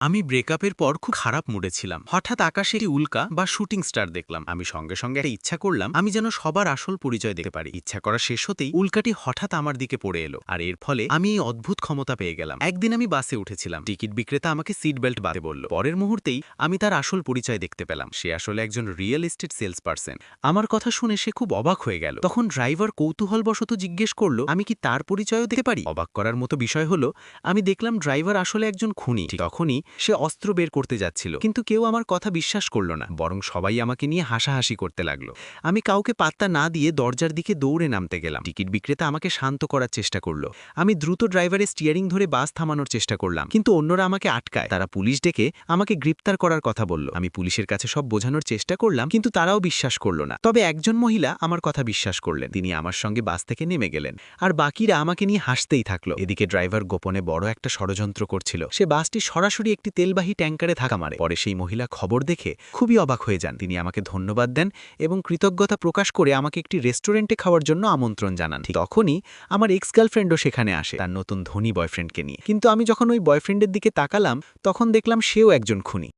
আমি ব্রেকআপের পর খুব খারাপ মুডে ছিলাম। হঠাৎ আকাশে একটি উল্কা বা শুটিং স্টার দেখলাম। আমি সঙ্গে সঙ্গে একটা ইচ্ছা করলাম আমি যেন সবার আসল পরিচয় দেখতে পারি। ইচ্ছা করা শেষ হতেই উল্কাটি হঠাৎ আমার দিকে পড়ে এলো, আর এর ফলে আমি এই অদ্ভুত ক্ষমতা পেয়ে গেলাম। একদিন আমি বাসে উঠেছিলাম, টিকিট বিক্রেতা আমাকে সিট বেল্ট বাঁধতে বলল। পরের মুহূর্তেই আমি তার আসল পরিচয় দেখতে পেলাম। সে আসলে একজন রিয়েল এস্টেট সেলস পার্সন। আমার কথা শুনে সে খুব অবাক হয়ে গেল। তখন ড্রাইভার কৌতূহলবশত জিজ্ঞেস করলো আমি কি তার পরিচয়ও দেখতে পারি। অবাক করার মতো বিষয় হলো আমি দেখলাম ড্রাইভার আসলে একজন খুনি। ঠিক তখনই সে অস্ত্র বের করতে যাচ্ছিল, কিন্তু কেউ আমার কথা বিশ্বাস করল না, বরং সবাই আমাকে নিয়ে হাসাহাসি করতে লাগলো। আমি কাউকে পাত্তা না দিয়ে দরজার দিকে দৌড়ে নামতে গেলাম। টিকিট বিক্রেতা আমাকে শান্ত করার চেষ্টা করলো। আমি দ্রুত ড্রাইভারের স্টিয়ারিং ধরে বাস থামানোর চেষ্টা করলাম, কিন্তু অন্যরা আমাকে আটকায়। তারা পুলিশ ডেকে আমাকে গ্রেপ্তার করার কথা বলল। আমি পুলিশের কাছে সব বোঝানোর চেষ্টা করলাম, কিন্তু তারাও বিশ্বাস করল না। তবে একজন মহিলা আমার কথা বিশ্বাস করলেন। তিনি আমার সঙ্গে বাস থেকে নেমে গেলেন, আর বাকিরা আমাকে নিয়ে হাসতেই থাকলো। এদিকে ড্রাইভার গোপনে বড় একটা ষড়যন্ত্র করছিল। সে বাসটি সরাসরি একটি তেলবাহী ট্যাঙ্কারে ধাক্কা মারে। পরে সেই মহিলা খবর দেখে খুবই অবাক হয়ে যান। তিনি আমাকে ধন্যবাদ দেন এবং কৃতজ্ঞতা প্রকাশ করে আমাকে একটি রেস্টুরেন্টে খাওয়ার জন্য আমন্ত্রণ জানান। ঠিক তখনই আমার এক্স গার্লফ্রেন্ডও সেখানে আসে, তার নতুন ধনী বয়ফ্রেন্ডকে নিয়ে। কিন্তু আমি যখন ওই বয়ফ্রেন্ডের দিকে তাকালাম, তখন দেখলাম সেও একজন খুনি।